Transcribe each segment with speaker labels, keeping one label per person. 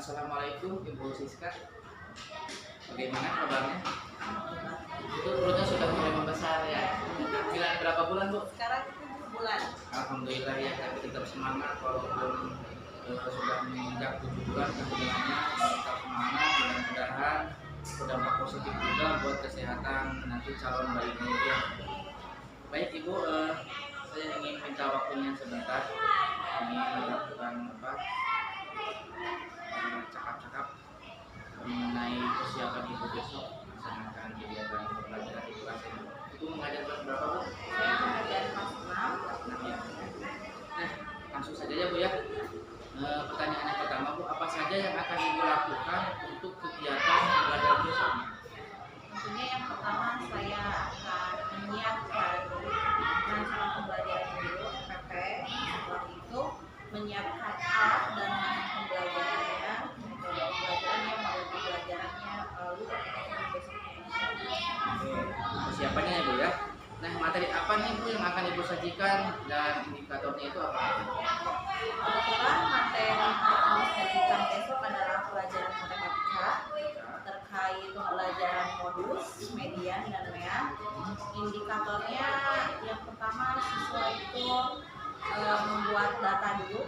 Speaker 1: Assalamualaikum Ibu Siska. Bagaimana kabarnya? Itu perutnya sudah mulai membesar ya. Bilang berapa bulan Bu?
Speaker 2: Sekarang 7 bulan.
Speaker 1: Alhamdulillah ya, tapi tetap semangat walaupun sudah menginjak 7 bulan kemudiannya tetap semangat. Mudah-mudahan berdampak positif juga buat kesehatan nanti calon bayinya itu ya. Baik Ibu, saya ingin minta waktunya sebentar. Ingin melakukan cakap-cakap mengenai persiapan Ibu besok melaksanakan kegiatan pembelajaran di kelas ini. Ibu mengajar kelas berapa Bu?
Speaker 2: Saya mengajar kelas 6.
Speaker 1: Kelas 6 ya. Nah, langsung saja ya Bu ya. Pertanyaan yang pertama Bu, apa saja yang akan Ibu lakukan untuk kegiatan pembelajaran besok?
Speaker 2: Tentunya yang pertama saya akan menyiapkan rancangan pembelajaran dulu PP. Setelah itu menyiapkan alat dan bahan pembelajarannya, metode pembelajarannya, materi pembelajarannya, lalu
Speaker 1: Persiapannya ya Bu ya. Nah, materi apa nih Bu yang akan Ibu sajikan dan indikatornya itu apa?
Speaker 2: kebetulan materi yang akan disajikan besok adalah pelajaran matematika terkait pembelajaran modus, median, dan mean. Indikatornya yang pertama siswa itu membuat data dulu,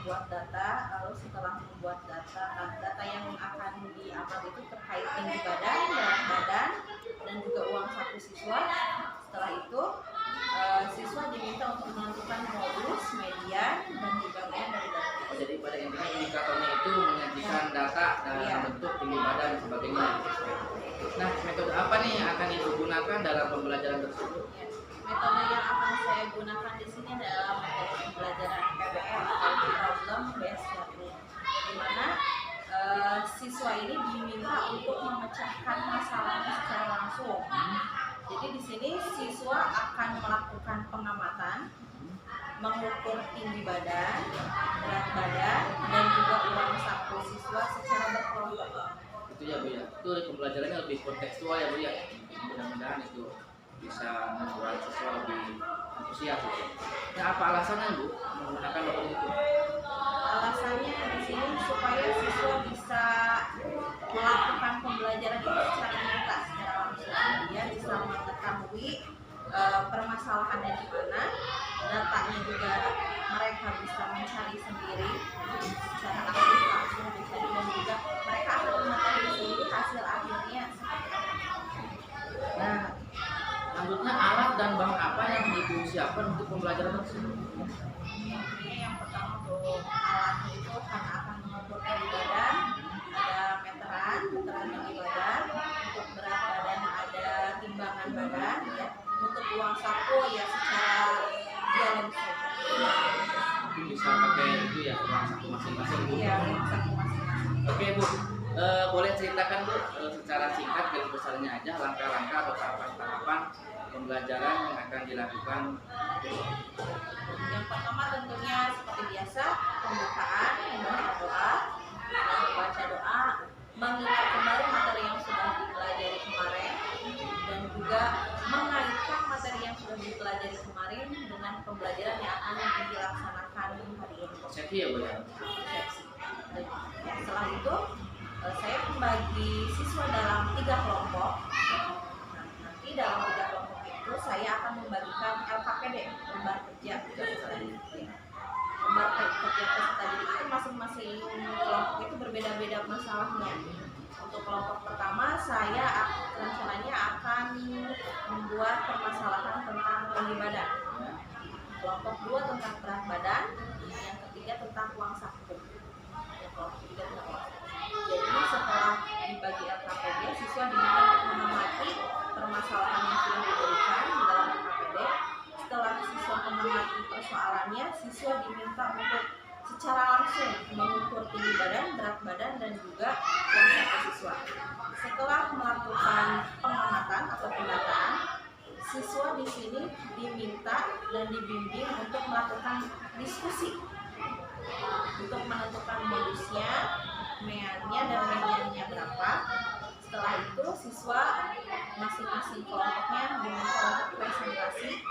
Speaker 2: lalu setelah membuat data yang akan diambil itu terkait tinggi badan, berat badan, dan juga uang saku siswa. Setelah itu siswa diminta untuk menentukan modus, median, dan juga mean dari data.
Speaker 1: Jadi pada intinya indikatornya itu menyajikan data dalam bentuk tinggi badan dan sebagainya. Nah, metode apa nih yang akan Ibu gunakan dalam pembelajaran tersebut?
Speaker 2: Ya, metode yang akan saya gunakan di sini adalah metode pembelajaran PBL atau Problem Based Learning, di mana siswa ini diminta untuk memecahkan masalahnya secara langsung. Jadi di sini siswa akan melakukan pengamatan, mengukur tinggi badan, berat badan, dan juga uang saku siswa secara berkelompok.
Speaker 1: Itu ya Bu ya. Itu pembelajarannya lebih kontekstual ya Bu ya. Mudah-mudahan itu bisa membuat siswa lebih antusias. Nah, apa alasannya Bu menggunakan metode itu?
Speaker 2: Alasannya di sini supaya siswa bisa melakukan pembelajaran itu secara nyata, secara langsung. Dia bisa mengetahui permasalahannya di mana, datanya juga mereka bisa mencari sendiri secara aktif langsung dicari, dan juga mereka akan mengetahui sendiri hasil akhirnya seperti apa.
Speaker 1: Nah, lanjutnya alat dan bahan apa yang Ibu siapkan untuk pembelajaran tersebut?
Speaker 2: Tentunya yang pertama untuk alat itu karena akan mengukur tinggi badan, ada meteran tinggi badan, untuk berat badan ada timbangan badan, ya. Untuk uang saku ya secara biologis saja.
Speaker 1: Mungkin bisa pakai itu ya, uang saku masing-masing Bu.
Speaker 2: Iya, uang saku masing-masing.
Speaker 1: Oke Bu, boleh ceritakan Bu secara singkat garis besarnya aja langkah-langkah atau tahapan-tahapan pembelajaran yang akan dilakukan besok.
Speaker 2: Yang pertama tentunya seperti biasa pembukaan, membaca doa, dan membaca doa, mengingat kembali materi yang sudah dipelajari kemarin, dan juga mengaitkan materi yang sudah dipelajari kemarin dengan pembelajaran yang akan dilaksanakan hari ini.
Speaker 1: Persepsi ya Bu ya.
Speaker 2: Persepsi. Setelah itu saya membagi siswa dalam 3 kelompok. Nah, nanti dalam 3 kelompok itu saya akan membagikan LKPD, lembar kerja peserta didik. Lembar kerja peserta didik itu masing-masing kelompok itu berbeda-beda masalahnya. Untuk kelompok pertama saya rencananya akan membuat permasalahan tentang tinggi badan. Kelompok 2 tentang berat badan, yang ketiga tentang uang saku. Kelompok 3 tentang uang saku. Jadi setelah dibagi LKPD, siswa diminta untuk mengamati permasalahan yang sudah diberikan di dalam LKPD. Setelah siswa mengamati persoalannya, siswa diminta untuk secara langsung mengukur tinggi badan, berat badan, dan juga uang saku siswa. Setelah melakukan pengamatan atau pendataan, siswa di sini diminta dan dibimbing untuk melakukan diskusi untuk menentukan modusnya, meannya, dan mediannya berapa. Setelah itu siswa masing-masing kelompoknya diminta untuk presentasi.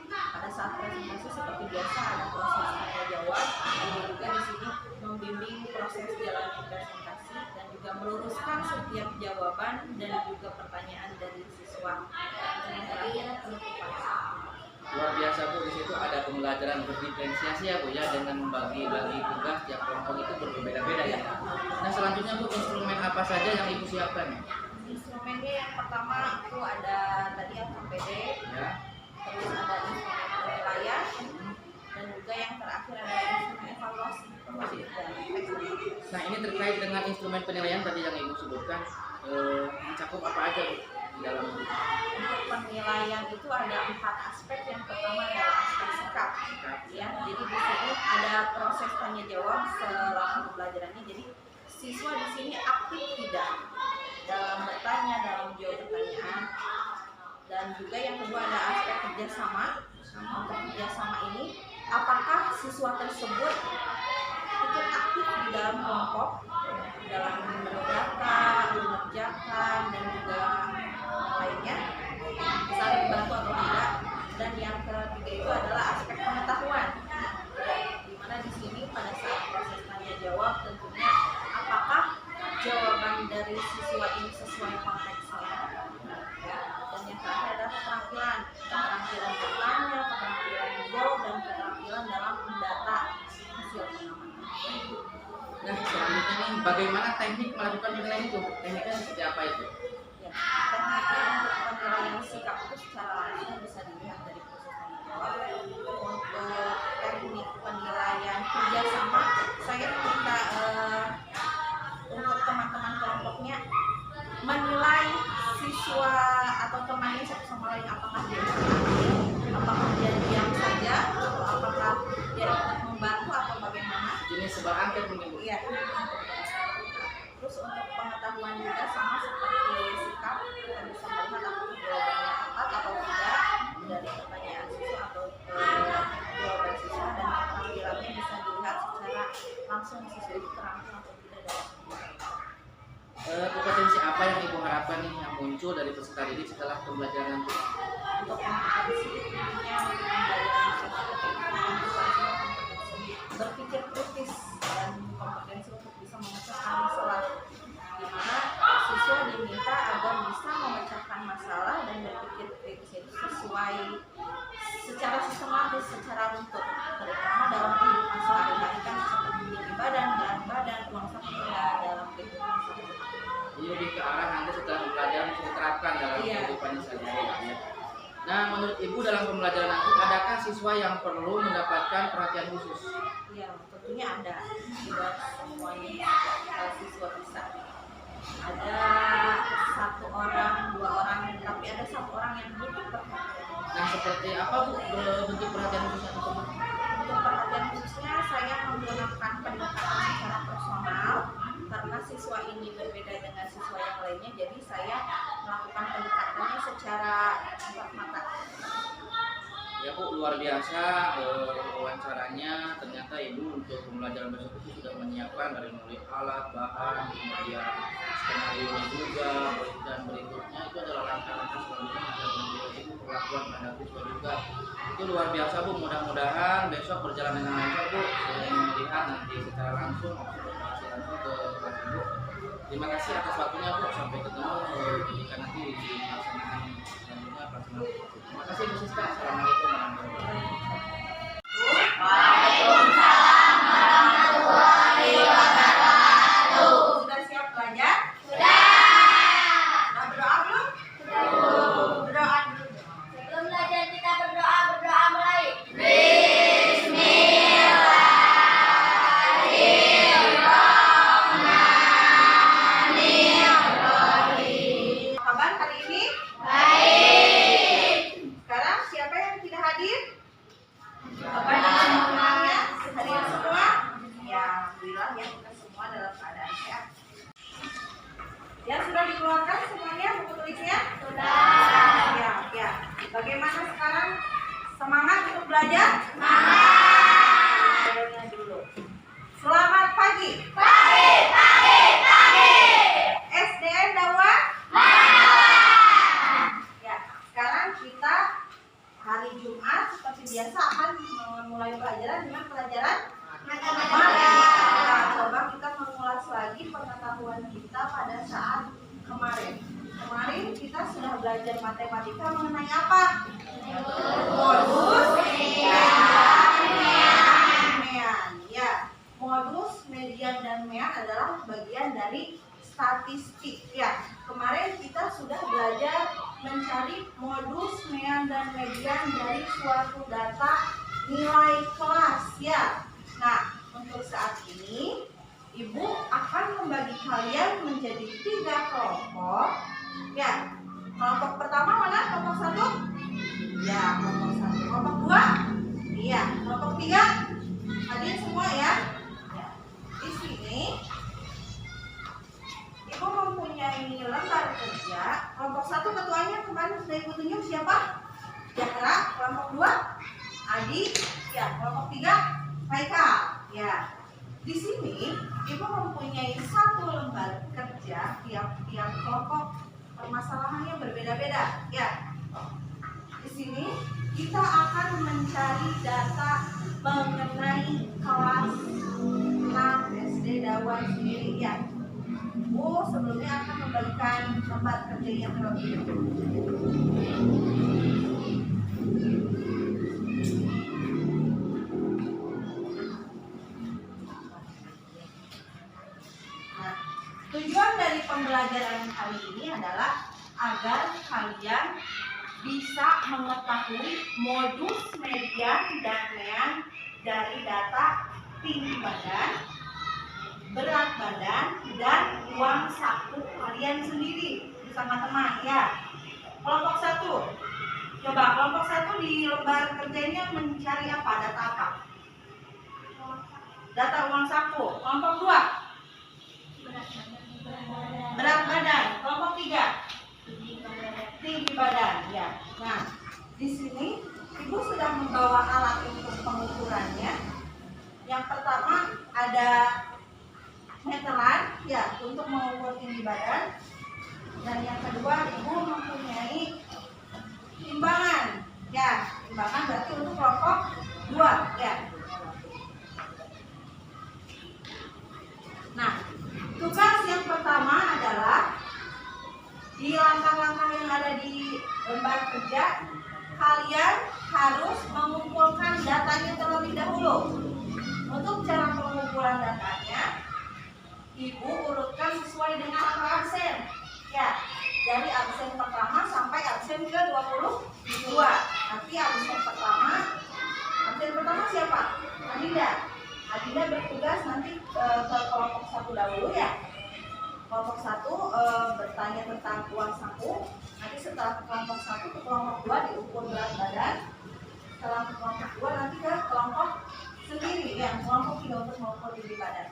Speaker 2: Pada saat presentasi seperti biasa ada proses tanya jawab, dan juga di sini membimbing proses jalannya juga meluruskan setiap jawaban dan juga pertanyaan dari siswa. Dan yang terakhir penutupan.
Speaker 1: Luar biasa Bu, di situ ada pembelajaran berdiferensiasi ya Bu ya, dengan membagi-bagi tugas tiap kelompok itu berbeda-beda ya. Nah selanjutnya Bu, instrumen apa saja yang Ibu siapkan ya?
Speaker 2: Instrumennya yang pertama itu ada tadi LKPD,
Speaker 1: Ya.
Speaker 2: terus ada instrumen penilaian, dan juga yang terakhir ada instrumen evaluasi.
Speaker 1: Nah ini terkait dengan instrumen penilaian tadi yang Ibu sebutkan, mencakup apa aja Bu di dalam itu?
Speaker 2: Untuk penilaian itu ada 4 aspek. Yang pertama adalah aspek sikap, ya. Jadi di sini ada proses tanya jawab selama pembelajarannya. Jadi siswa di sini aktif tidak dalam bertanya, dalam menjawab pertanyaan. Dan juga yang kedua ada aspek kerjasama. Untuk kerjasama ini, apakah siswa tersebut ikut aktif di dalam kelompok, dalam mendata, mengerjakan, dan juga lainnya, saling bantu atau tidak. Dan yang ketiga itu adalah aspek pengetahuan, di mana di sini pada saat proses tanya jawab tentunya apakah jawaban dari siswa ini sesuai konteksnya, ya. Dan yang terakhir adalah keterampilan bertanya, keterampilan menjawab, dan keterampilan dalam mendata hasil pengamatan.
Speaker 1: Nah selanjutnya nih, bagaimana teknik melakukan penilaian itu? Tekniknya seperti apa itu?
Speaker 2: Ya, tekniknya untuk penilaian sikap itu secara langsung bisa dilihat dari proses tanya jawab. Untuk teknik penilaian kerjasama, saya minta untuk teman-teman kelompoknya menilai siswa atau temannya satu sama lain, apakah dia apakah dia diam saja, atau apakah dia ikut membantu atau bagaimana.
Speaker 1: Jenis sebuah angket mungkin Bu?
Speaker 2: Iya. Terus untuk pengetahuan juga sama seperti sikap, kita bisa melihat apakah jawabannya tepat atau tidak dari pertanyaan siswa atau jawaban siswa, dan keterampilannya bisa dilihat secara langsung siswa itu terampil atau tidak dalam
Speaker 1: Kompetensi apa yang Ibu harapkan nih yang muncul dari peserta didik setelah pembelajaran nanti?
Speaker 2: untuk kompetensi intinya untuk pembelajaran kompetensi berpikir kritis dan kompetensi untuk bisa memecahkan masalah, di mana siswa diminta agar bisa memecahkan masalah dan berpikir kritis itu sesuai secara sistematis, secara runtut, terutama dalam kehidupan sehari-hari kan seperti tinggi badan, berat badan, uang saku dalam kehidupan sehari-hari.
Speaker 1: Jadi lebih ke arah nanti setelah pembelajaran bisa diterapkan dalam kehidupan sehari-hari ya. Nah menurut Ibu dalam pembelajaran nanti adakah siswa yang perlu mendapatkan perhatian khusus?
Speaker 2: Iya, tentunya ada. Tidak semuanya siswa bisa. Ada 1 orang, 2 orang, tapi ada 1 orang yang butuh perhatian.
Speaker 1: Nah seperti apa Bu bentuk perhatian khusus tersebut?
Speaker 2: Untuk perhatian khususnya saya menggunakan pendekatan secara personal karena siswa ini berbeda dengan siswa yang lainnya, jadi saya melakukan pendekatannya secara empat mata.
Speaker 1: Ya Bu, luar biasa wawancaranya. Ternyata Ibu untuk pembelajaran besok itu sudah menyiapkan dari mulai alat, bahan, kemudian skenario juga, dan berikutnya itu adalah langkah-langkah selanjutnya agar Ibu perlakuan terhadap siswa juga. Itu luar biasa Bu, mudah-mudahan besok berjalan dengan lancar Bu. Saya ingin melihat nanti secara langsung observasi langsung ke kelas Ibu. Terima kasih atas waktunya Bu, sampai ketemu jika nanti dilaksanakan selanjutnya pelaksanaan. Terima kasih Bu Siska. Assalamualaikum warahmatullahi wabarakatuh.
Speaker 2: Waalaikumsalam warahmatullahi wabarakatuh. Sudah siap belajar? Sudah. Sudah berdoa belum? Belum. Berdoa dulu.
Speaker 3: Sebelum belajar kita berdoa mulai.
Speaker 2: Apa kabar hari ini? Baik. Sekarang siapa yang tidak hadir? Kepada semuanya, hadir semua? Ya, alhamdulillah ya, kita semua dalam keadaan sehat. Ya, sudah dikeluarkan semuanya buku tulisnya? Sudah. Ya. Bagaimana sekarang? Semangat untuk belajar? Semangat. Dulu. Selamat pagi. SDN Dawan? Ya, sekarang kita hari Jumat seperti biasa akan memulai pelajaran dengan pelajaran matematika. Nah, coba kita mengulas lagi lagi pengetahuan kita pada saat kemarin. Kemarin kita sudah belajar matematika mengenai apa? Modus, median. Ya, modus, median, dan mean adalah bagian dari statistik. Ya, kemarin kita sudah belajar mencari modus, mean, dan median dari suatu data nilai kelas. Ya, nah untuk saat ini Ibu akan membagi kalian menjadi 3 kelompok. Ya, kelompok pertama mana? Kelompok 1? Ya, kelompok 1. Kelompok 2? Iya, kelompok 3? Hadir semua ya. Ya. Di sini Ibu mempunyai lembar kerja. Kelompok 1 ketuanya kemarin sudah Ibu tunjuk siapa? Jahra. Kelompok 2? Adi. Ya, kelompok 3? Haikal. Ya. Di sini Ibu mempunyai 1 lembar kerja. Tiap kelompok permasalahannya berbeda-beda. Ya. Di sini kita akan mencari data mengenai kelas 6 SD Dawan sendiri. Ya. Ibu sebelumnya akan membagikan lembar kerja yang terlebih dahulu. Tujuan dari pembelajaran kali ini adalah agar kalian bisa mengetahui modus, median, dan mean dari data tinggi badan, berat badan, dan uang saku kalian sendiri bersama teman. Ya, kelompok 1. Coba kelompok 1 di lembar kerjanya mencari apa? Data apa? Data uang saku. Kelompok 2. Berat badan. Kelompok 3. Tinggi badan. Ya. Nah, di sini Ibu sudah membawa alat untuk pengukurannya. Yang pertama ada meteran, ya, untuk mengukur tinggi badan. Dan yang kedua Ibu mempunyai timbangan. Ya, timbangan berarti untuk kelompok 2. Ya. Nah, tugas yang pertama adalah di langkah-langkah yang ada di lembar kerja, kalian harus mengumpulkan datanya terlebih dahulu. Untuk cara pengumpulan datanya, Ibu urutkan sesuai dengan angka absen. Ya, dari absen pertama sampai absen ke 22. Nanti absen pertama siapa? Adinda. Adinda bertugas nanti ke kelompok 1 dahulu ya. Kelompok 1 bertanya tentang uang saku. Nanti setelah kelompok 1 ke kelompok 2 diukur berat badan. Setelah kelompok 2 nanti ke kelompok sendiri ya, kelompok 3 untuk mengukur tinggi badan.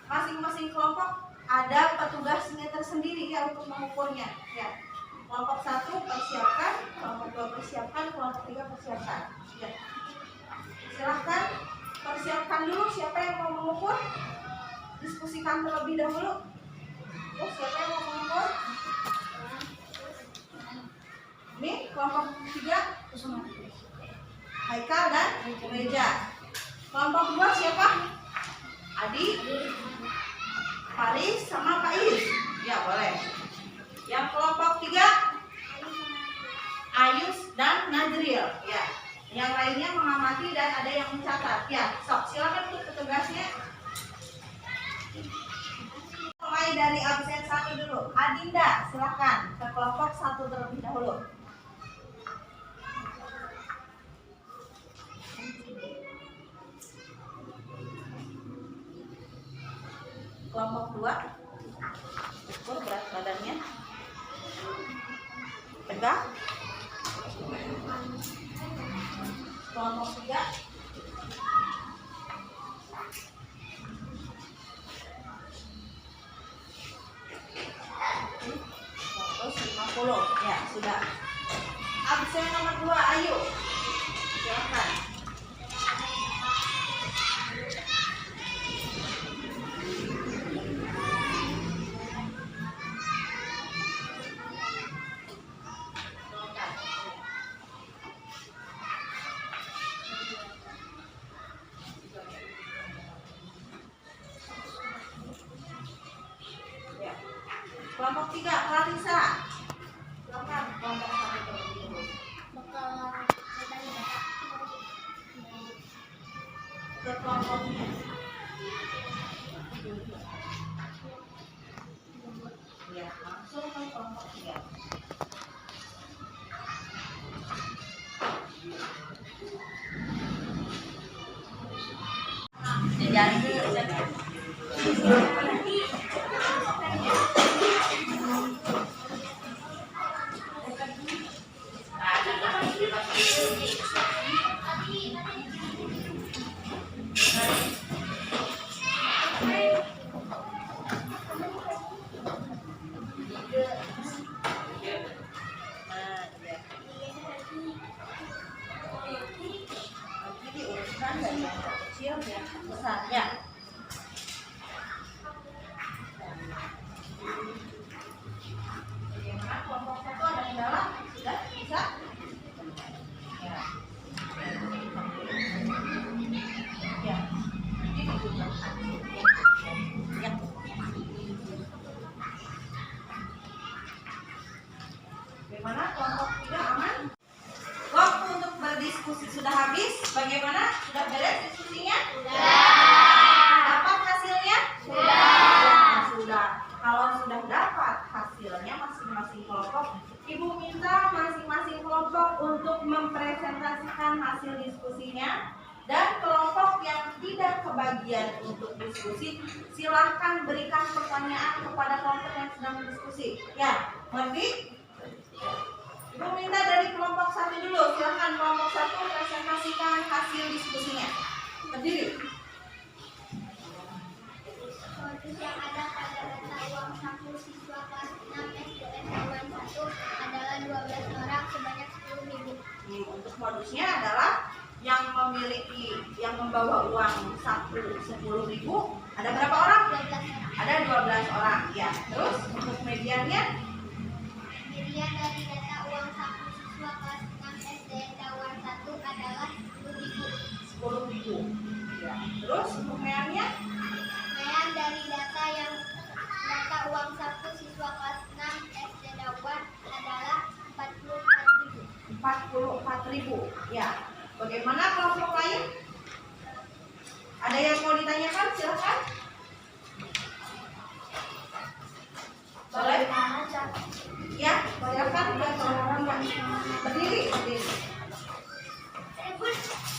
Speaker 2: Masing-masing kelompok ada petugasnya tersendiri ya untuk mengukurnya. Ya. Kelompok 1 persiapkan, kelompok 2 persiapkan, kelompok 3 persiapkan. Ya. Silahkan persiapkan dulu siapa yang mau mengukur. Diskusikan terlebih dahulu. Ya, siapa yang mau mengukur? Ini kelompok 3 Haikal dan Reja. Kelompok 2 siapa? Adi, Faris sama Pak Is. Ya, boleh. Yang kelompok 3 Ayus dan Najril. Ya. Yang lainnya mengamati dan ada yang mencatat. Ya, sok silakan untuk petugasnya. Mulai dari absen 1 dulu. Adinda, silakan ke kelompok 1 terlebih dahulu. Kelompok 2 ukur berat badannya, tegak. Kelompok 3 150. Ya, sudah. Absen nomor 2 Ayu, silakan. Kelompok 3, Clarissa. Silakan kelompok 1 terlebih dahulu. Ke kelompoknya. Ya, langsung ke kelompok 3. Diurutkan dari yang kecil ke yang besar ya. Bagaimana kelompok 1 ada kendala? Sudah bisa? Ya. Ya. Ini juga. Ya. Bagaimana kelompok 3 aman? Waktu untuk berdiskusi sudah habis. Bagaimana? Sudah beres diskusinya? Sudah. Dapat hasilnya? Sudah. Sudah. Kalau sudah dapat hasilnya masing-masing kelompok, Ibu minta masing-masing kelompok untuk mempresentasikan hasil diskusinya. Dan kelompok yang tidak kebagian untuk diskusi, silahkan berikan pertanyaan kepada kelompok yang sedang berdiskusi. Ya, ngerti? Ibu minta dari kelompok 1 dulu, silahkan kelompok 1 presentasikan hasil diskusinya. Berdiri.
Speaker 3: Modus yang ada pada data uang saku siswa kelas 6 SDN Dawan 1 adalah 12 orang sebanyak 10.000.
Speaker 2: Untuk modusnya adalah yang membawa uang saku 10.000 ada berapa orang?
Speaker 3: 12 orang.
Speaker 2: Ada 12 orang. Ya. Terus untuk mediannya?
Speaker 3: Median dari data uang saku siswa kelas 6 SDN Dawan 1 adalah 10.000.
Speaker 2: 10.000. Ya. Terus untuk meannya?
Speaker 3: Mean dari data uang saku siswa kelas 6 SD Dawan adalah 44.000.
Speaker 2: 44.000. Ya. Bagaimana kelompok lain? Ada yang mau ditanyakan? Silakan. Boleh? Ya, silakan ke kelompok 3. Berdiri.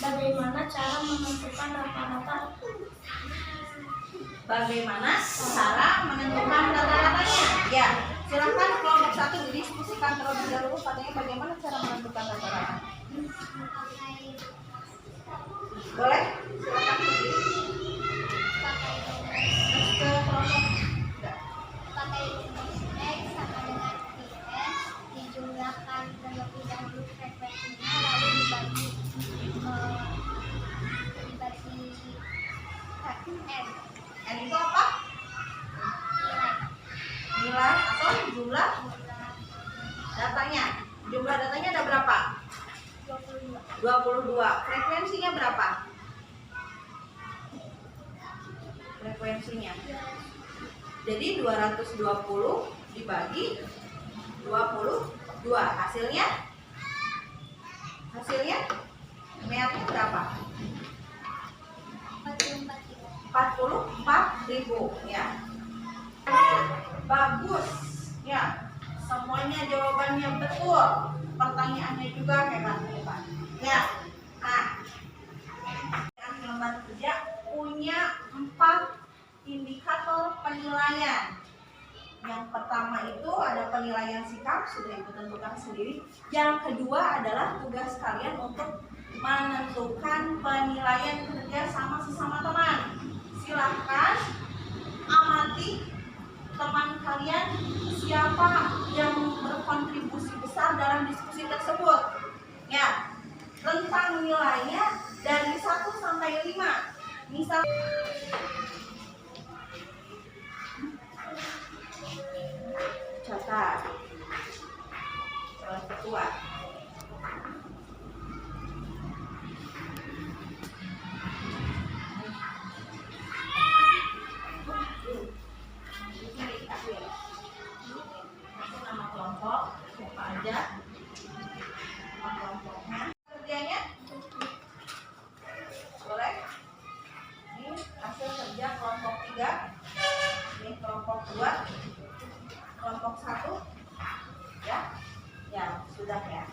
Speaker 3: Bagaimana cara menentukan rata-rata?
Speaker 2: Bagaimana cara menentukan rata-ratanya? Ya, silakan kelompok 1 didiskusikan terlebih dahulu. Katanya bagaimana cara menentukan rata-rata? Boleh? Silakan berdiri. Ke kelompok 3.
Speaker 3: Pakai rumus X sama dengan PN, dijumlahkan terlebih dahulu frekuensinya lalu dibagi N.
Speaker 2: N itu apa? Nilai atau jumlah datanya. Jumlah datanya ada berapa? 22. Frekuensinya berapa? Frekuensinya. Jadi 220 dibagi 22. Hasilnya? Meannya berapa? 44.000 ya. Bagus ya. Semuanya jawabannya betul. Pertanyaannya juga hebat. Ya. Nah, lembar kerja punya 4 indikator penilaian. Yang pertama itu ada penilaian sikap, sudah Ibu tentukan sendiri. Yang kedua adalah tugas kalian untuk menentukan penilaian kerja sama sesama teman. Silahkan amati teman kalian siapa yang berkontribusi besar dalam diskusi tersebut. Ya, rentang nilainya dari 1 sampai 5. Misal catat calon ketua. kelompok 2, kelompok 1, ya, ya sudah ya.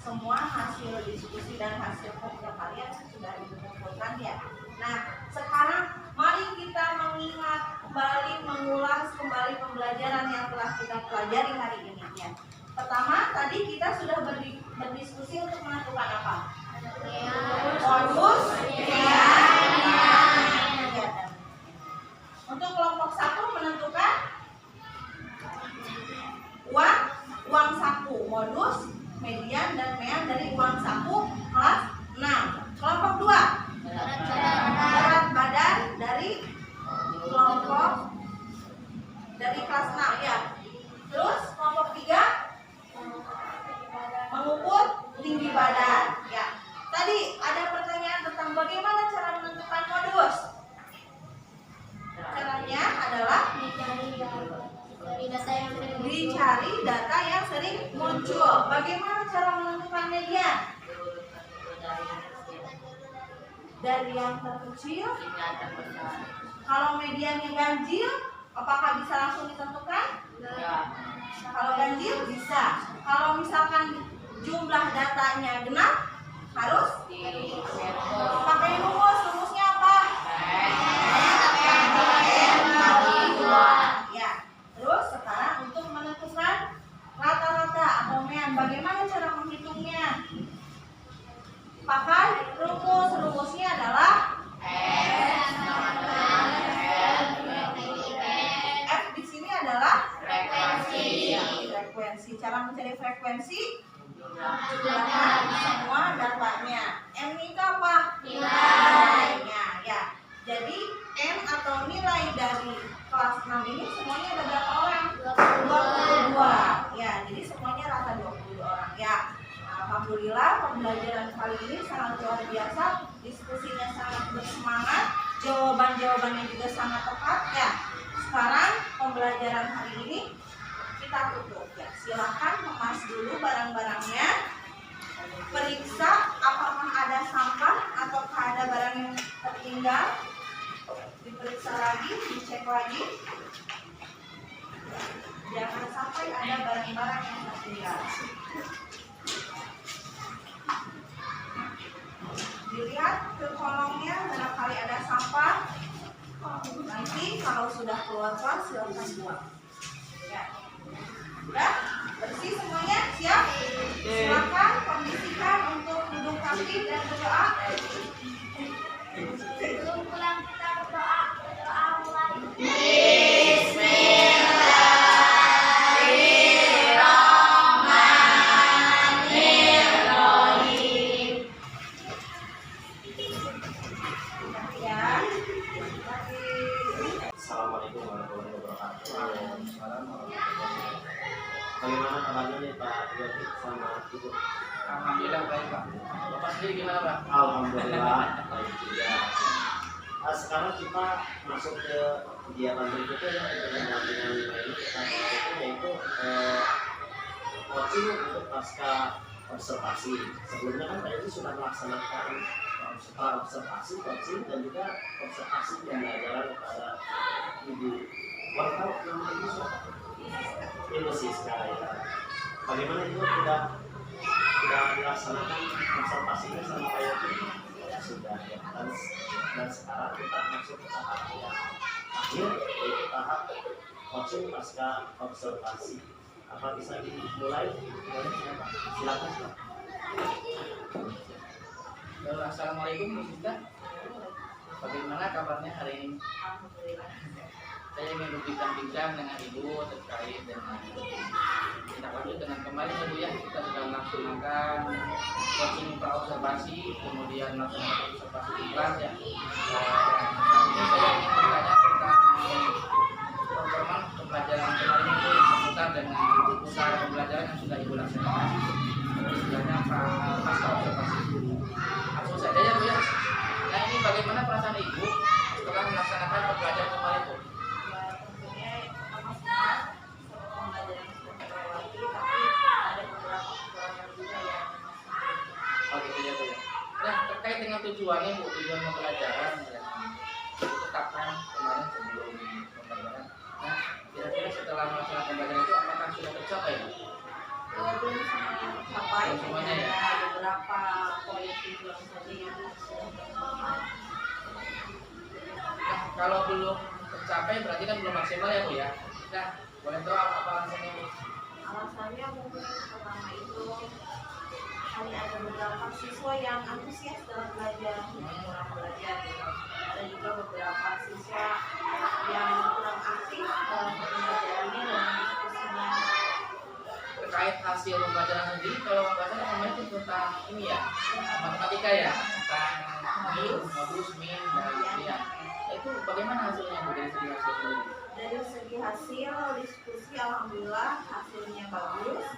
Speaker 2: Semua hasil diskusi dan hasil kerja kalian sudah dikumpulkan ya. Nah, sekarang mari kita mengingat kembali, mengulas kembali pembelajaran yang telah kita pelajari hari ini ya. Pertama, tadi kita sudah berdiskusi untuk menentukan apa? Modus, untuk kelompok 1 menentukan uang saku, modus, median, dan mean dari uang saku kelas 6. Kelompok 2 berat badan dari kelompok dari kelas 6 ya. Terus kelompok 3 mengukur tinggi badan ya. Tadi ada pertanyaan tentang bagaimana cara menentukan modus. Caranya adalah dicari data yang sering muncul. Bagaimana cara menentukan median? Dari yang terkecil. Kalau mediannya ganjil, apakah bisa langsung ditentukan? Kalau ganjil bisa. Kalau misalkan jumlah datanya genap, harus pakai rumus. Rumusnya apa? Ya. Terus sekarang untuk menentukan rata-rata atau mean, bagaimana cara menghitungnya? Pakai rumus. Rumusnya adalah F di sini adalah frekuensi. Cara mencari frekuensi, jumlahkan semua datanya. M itu apa? Nilainya ya. Jadi M atau nilai dari kelas 6 ini semuanya ada berapa orang? 22 ya. Jadi semuanya rata 22 orang ya. Alhamdulillah pembelajaran kali ini sangat luar biasa. Diskusinya sangat bersemangat, jawaban-jawabannya juga sangat tepat ya. Sekarang pembelajaran hari ini kita tutup ya. Silahkan kemas dulu barang-barangnya. Periksa apakah ada sampah ataukah ada barang yang tertinggal. Diperiksa lagi, dicek lagi. Jangan sampai ada barang-barang yang tertinggal. Dilihat ke kolongnya, barangkali ada sampah. Nanti kalau sudah keluar kelas silakan buang. Ya. Sudah bersih semuanya, siap? Silakan kondisikan untuk duduk kaki dan berdoa.
Speaker 3: Sebelum pulang kita berdoa. Berdoa mulai.
Speaker 4: Assalamualaikum warahmatullahi wabarakatuh. Bagaimana kabarnya nih Pak Yogi sama Ibu?
Speaker 1: Alhamdulillah baik Pak. Bapak sendiri gimana Pak?
Speaker 4: Alhamdulillah baik juga. Sekarang kita masuk ke kegiatan berikutnya ya, dengan 5 ini kita masuk yaitu coaching untuk pasca observasi. Sebelumnya kan Pak Yogi sudah melaksanakan setelah observasi, coaching dan juga observasi pembelajaran kepada Ibu. Boleh tahu nama Ibu siapa? Ibu Siska ya. Bagaimana Ibu sudah dilaksanakan observasinya sama Pak Yogi? Sudah ya. Dan sekarang kita masuk ke tahap yang akhir, yaitu tahap coaching pasca observasi. Apa bisa dimulai? Boleh siapa? Silakan Pak.
Speaker 1: Assalamualaikum Bu Siska. Bagaimana kabarnya hari ini?
Speaker 2: Alhamdulillah.
Speaker 1: Saya ingin berbincang-bincang dengan Ibu terkait dengan tindak lanjut dengan kemarin ya Bu ya, kita sudah melaksanakan coaching praobservasi, kemudian melaksanakan observasi di kelas ya. Ini saya ingin bertanya tentang performa pembelajaran kemarin itu seputar dengan usaha pembelajaran yang sudah Ibu laksanakan. Istilahnya pasca observasi. Langsung saja ya Bu ya. Nah ini bagaimana perasaan Ibu setelah melaksanakan pembelajaran kemarin Bu?
Speaker 2: Tentunya pertama senang pembelajaran sudah terlewati, tapi ada beberapa kekurangan juga yang
Speaker 1: Oh gitu ya Bu ya. Nah terkait dengan tujuannya Bu, tujuan pembelajaran yang ditetapkan kemarin sebelum pembelajaran. Nah setelah melaksanakan pembelajaran itu apakah sudah tercapai?
Speaker 2: Belum semuanya tercapai,
Speaker 1: Belum semuanya, ya?
Speaker 2: ada beberapa poin tujuan saja yang sudah tercapai.
Speaker 1: Nah, kalau belum tercapai berarti kan belum maksimal ya Bu ya. Nah, boleh tahu apa alasannya Bu?
Speaker 2: Alasannya mungkin pertama itu hanya ada beberapa siswa yang antusias dalam belajar, kurang belajar gitu. Ada juga beberapa siswa yang kurang aktif dalam pembelajarannya dan diskusinya.
Speaker 1: Terkait hasil pembelajaran sendiri, kalau pembahasannya kemarin itu tentang ini ya, matematika ya, tentang modus, min, dan ya. Itu bagaimana hasilnya Bu dari segi hasil sendiri?
Speaker 2: Dari segi hasil diskusi, alhamdulillah hasilnya bagus.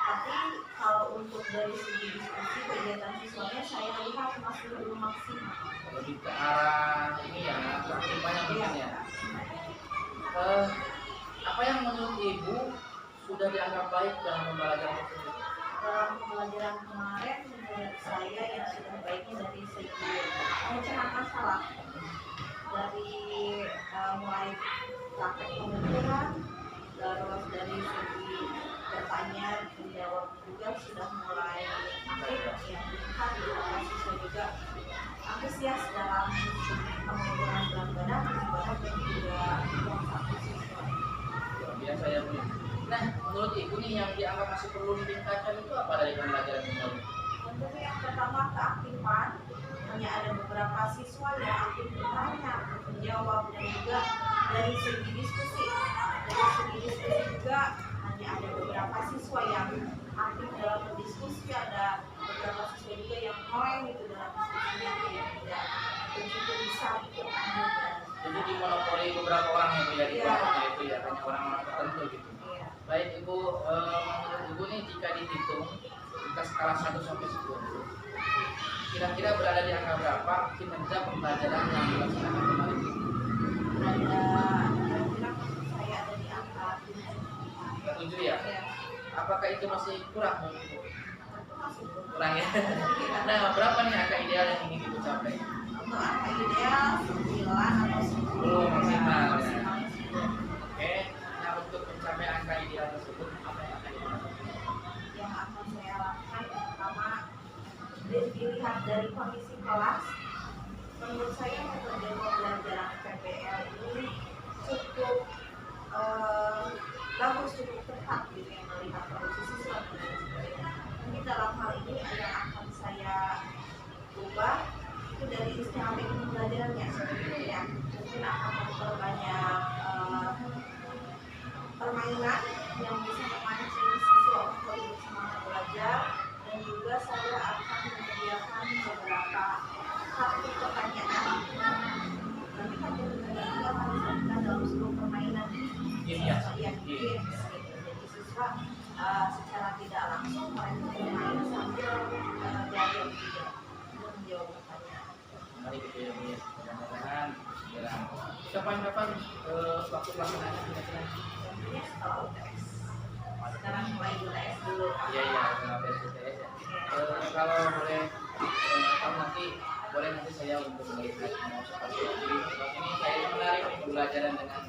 Speaker 2: Tapi kalau untuk dari segi diskusi kegiatan siswanya saya lihat masih belum maksimal.
Speaker 1: Lebih ke arah ini ya, keaktifan mungkin ya. Apa yang menurut Ibu sudah dianggap baik dalam pembelajaran tersebut?
Speaker 2: Dalam pembelajaran kemarin menurut saya yang sudah baiknya dari segi pemecahan masalah, dari mulai praktek pengukuran, terus dari segi bertanya menjawab juga sudah mulai aktif ya. Lihat beberapa siswa juga antusias dalam segi pengukuran berat badan dan juga ruang satu siswa.
Speaker 1: Luar biasa ya Bu. Nah, menurut Ibu nih yang dianggap masih perlu ditingkatkan itu apa dari pembelajaran ini?
Speaker 2: Untuk yang pertama keaktifan, hanya ada beberapa siswa yang aktif bertanya, menjawab, dan juga dari segi diskusi. Dari segi diskusi juga hanya ada beberapa siswa yang aktif dalam berdiskusi, ada beberapa siswa juga yang noeng itu dalam diskusinya yang tidak begitu bisa ikut ambil.
Speaker 1: Jadi dimonopoli beberapa orang yang menjadi
Speaker 2: Iya.
Speaker 1: kelompoknya itu ya, hanya orang-orang tertentu gitu.
Speaker 2: Iya.
Speaker 1: Baik Ibu, menurut Ibu nih jika dihitung kita skala 1 sampai 10, kira-kira berada di angka berapa kinerja pembelajaran yang dilaksanakan kemarin?
Speaker 2: Kira-kira saya ada di angka
Speaker 1: 7 ya?
Speaker 2: ya.
Speaker 1: Apakah itu masih kurang menurut Ibu?
Speaker 2: Itu masih belum.
Speaker 1: Kurang ya? Nah, berapa nih angka ideal yang ingin Ibu capai?
Speaker 2: Untuk angka ideal 9 atau 10
Speaker 1: maksimal, ya.
Speaker 2: maksimalnya 10.
Speaker 1: Oke, nah untuk mencapai angka ideal tersebut apa yang akan dilakukan?
Speaker 2: Yang akan saya lakukan pertama dilihat dari kondisi kelas. Menurut saya metode pembelajaran PBL ini cukup bagus, cukup tepat gitu yang melihat kondisi siswa dan sebagainya. Mungkin dalam hal ini yang akan saya ubah itu dari istilah teknik pembelajarannya ya. Mungkin akan memperbanyak permainan yang bisa memancing siswa untuk lebih semangat belajar, dan juga saya akan menyediakan beberapa kartu pertanyaan. Nanti kartu pertanyaan itu akan disajikan dalam seluruh permainan
Speaker 1: Iya,
Speaker 2: yang
Speaker 1: iya.
Speaker 2: games gitu. Jadi siswa secara tidak langsung mereka bermain sambil belajar juga untuk menjawab pertanyaan.
Speaker 1: Mari gitu ya Bu ya. Mudah-mudahan segera. Kapan-kapan waktu pelaksanaannya kira-kira?
Speaker 2: Tentunya setelah UTS. Sekarang mulai UTS dulu.
Speaker 1: Iya iya, kalau dari UTS ya. Kalau boleh tahu nanti boleh nanti saya untuk melihat observasi lagi. Ini saya menarik pembelajaran dengan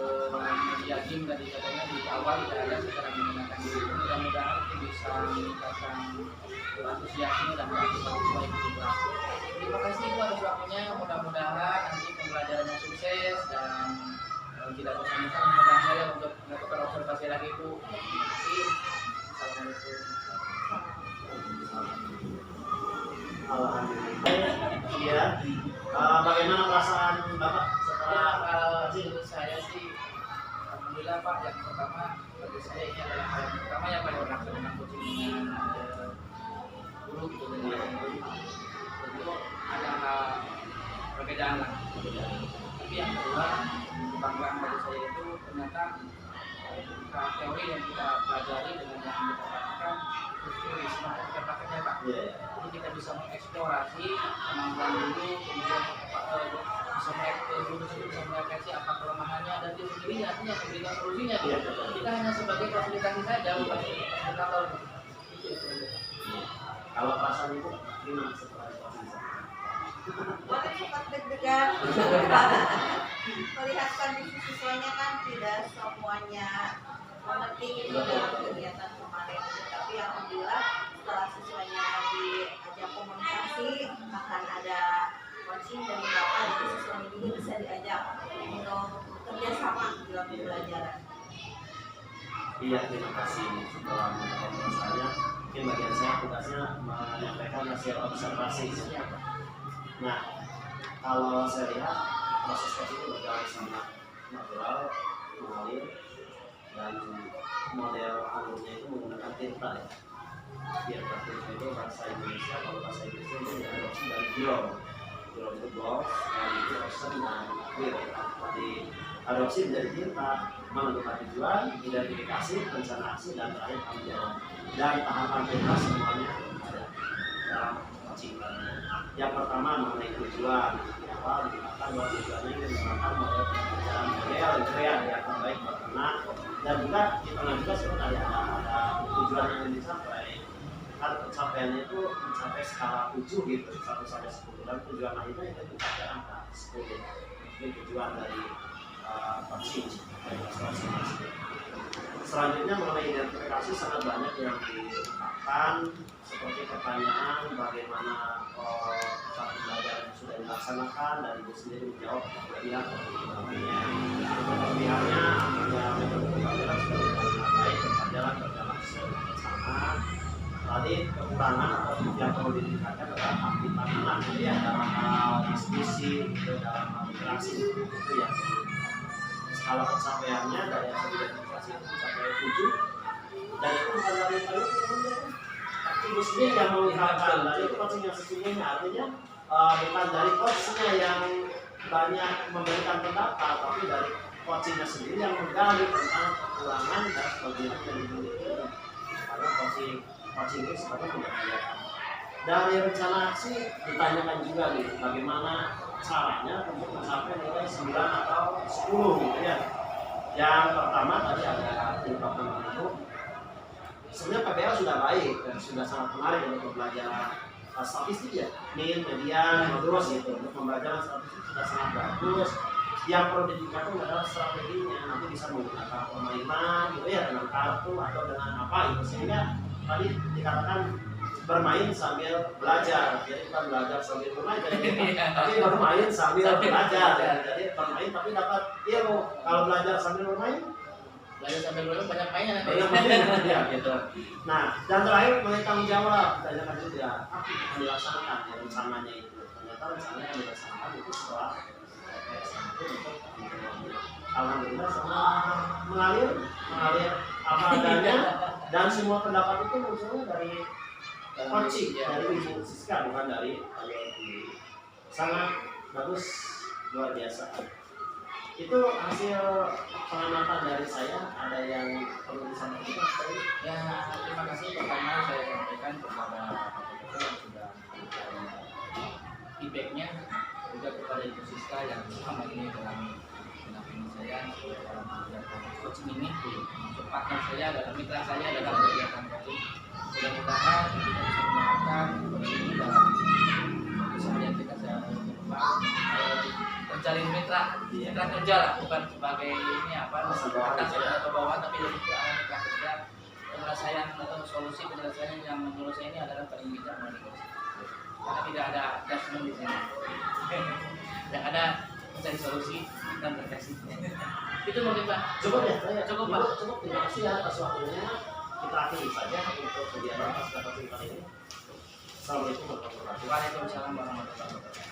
Speaker 1: media game tadi katanya di awal tidak ada sekarang menggunakan diri. Mudah-mudahan itu bisa meningkatkan antusiasme dan partisipasi baik juga. Terima kasih Bu atas waktunya. Mudah-mudahan nanti pembelajarannya sukses dan tidak bosan-bosan mengundang saya untuk melakukan observasi lagi Bu. Terima kasih. Assalamualaikum.
Speaker 4: Alhamdulillah. Iya. Bagaimana perasaan Bapak setelah
Speaker 1: Kalau
Speaker 4: hasil?
Speaker 1: menurut saya sih, alhamdulillah Pak. Yang pertama bagi saya ini adalah hal yang pertama yang paling berlangsung dengan coaching dengan guru gitu dengan tentu ada hal perbedaan lah. Tapi yang kedua kebanggaan bagi saya itu ternyata teori yang kita pelajari dengan yang kita praktekkan itu semua kita prakteknya Pak.
Speaker 4: Iya.
Speaker 1: Jadi kita bisa mengeksplorasi kemampuan dulu, kemudian bisa bisa merefleksi apa kelemahannya dan dia sendiri nantinya memberikan solusinya.
Speaker 4: Iya.
Speaker 1: Kita hanya sebagai fasilitasi saja, bukan fasilitator.
Speaker 4: Kalau perasaan Ibu gimana setelah itu?
Speaker 2: Boleh sempat deg-degan. melihat kondisi siswanya kan tidak semuanya mengerti itu dalam kegiatan kemarin. Tapi alhamdulillah setelah siswanya diajak komunikasi akan ada coaching dari Bapak, jadi siswanya juga bisa diajak untuk kerjasama dalam pembelajaran.
Speaker 4: Iya, terima kasih. Setelah mendapat saya, mungkin bagian saya tugasnya menyampaikan hasil observasi. Nah, kalau saya lihat proses coaching itu berjalan sangat natural, mengalir, dan model alurnya itu menggunakan tinta ya. Biar tinta itu bahasa Indonesia, kalau bahasa Inggrisnya itu diadopsi dari glow. Glow itu gloss, dan itu ocean dan clear. Jadi adopsi menjadi tinta, menentukan tujuan, identifikasi, rencana aksi, dan terakhir tanggung jawab. Dan tahapan tinta semuanya ada dalam coaching. Yang pertama mengenai tujuan. Awal digunakan bahwa tujuannya ingin menggunakan model pembelajaran model gitu ya, yang terbaik buat anak. Dan juga di tengah juga sebenarnya ada tujuan yang ingin dicapai. Kan pencapaiannya itu mencapai skala 7 gitu, 1 sampai 10, dan tujuan akhirnya itu mencapai angka 10. Ini tujuan dari coaching dari masing-masing. Selanjutnya mengenai identifikasi sangat banyak yang dilakukan, seperti pertanyaan bagaimana satu pembelajaran yang sudah dilaksanakan, dan ibu sendiri menjawab kelebihan dan kekurangannya. Untuk kelebihannya, metode pembelajaran sudah baik, pembelajaran berjalan sesuai dengan sama. Tadi kekurangan atau yang perlu ditingkatkan adalah aktivitas anak, jadi ya dalam hal diskusi, dalam hal interaksi itu yang skala pencapaiannya dari hasil identifikasi itu mencapai 7, dan itu bukan dari ibu sendiri yang melihatkan, dan itu coaching yang sesungguhnya, artinya bukan dari coachnya yang banyak memberikan pendapat, tapi dari coachingnya sendiri yang menggali tentang kekurangan dan kelebihan yang dimiliki. Karena coaching itu sebenarnya membahayakan. Dari rencana aksi ditanyakan juga nih, bagaimana caranya untuk mencapai nilai 9 atau 10 gitu ya. Yang pertama tadi ada ungkapan itu, sebenarnya PPL sudah baik dan sudah sangat menarik untuk pembelajaran statistik ya, min, median, modulus gitu. Untuk pembelajaran statistik sudah sangat bagus. Yang perlu ditingkatkan adalah strateginya, nanti bisa menggunakan permainan gitu ya, dengan kartu atau dengan apa gitu, sehingga tadi dikatakan bermain sambil belajar, jadi bukan belajar sambil bermain, tapi bermain sambil belajar. Jadi bermain tapi dapat ilmu. Kalau belajar sambil bermain,
Speaker 1: banyak mainnya nanti.
Speaker 4: banyak main ya gitu. Nah, dan terakhir mengenai tanggung jawab, ditanyakan juga apa yang dilaksanakan ya, rencananya itu. Ternyata rencananya yang dilaksanakan itu setelah itu untuk alhamdulillah sama mengalir apa adanya, dan semua pendapat itu munculnya dari coaching, dari Ibu Siska, bukan dari ILP. Sangat bagus, luar biasa. Itu hasil pengamatan dari saya. Ada yang perlu disampaikan?
Speaker 1: Ya, terima kasih. Pertama saya sampaikan kepada Bapak yang sudah memberikan feedbacknya, juga kepada Ibu Siska yang selama ini dalam mendampingi saya dalam kegiatan coaching ini. Untuk partner saya dalam mitra saya dalam kegiatan coaching. Mudah-mudahan kita bisa menerapkan coaching ini dalam keseharian kita mencari mitra kerja lah, bukan sebagai ini atas atau bawah, tapi lebih ke arah mitra kerja. Penyelesaian atau solusi penyelesaian yang menurut saya ini adalah paling bijak karena tidak ada adjustment di sini. Tidak ada mencari solusi dan terkasih. Itu mungkin Pak.
Speaker 4: Cukup ya,
Speaker 1: cukup Pak.
Speaker 4: Cukup. Terima kasih atas waktunya. Kita akhiri saja untuk kegiatan pasca coaching kali ini. Assalamualaikum warahmatullahi wabarakatuh.
Speaker 1: Waalaikumsalam warahmatullahi wabarakatuh.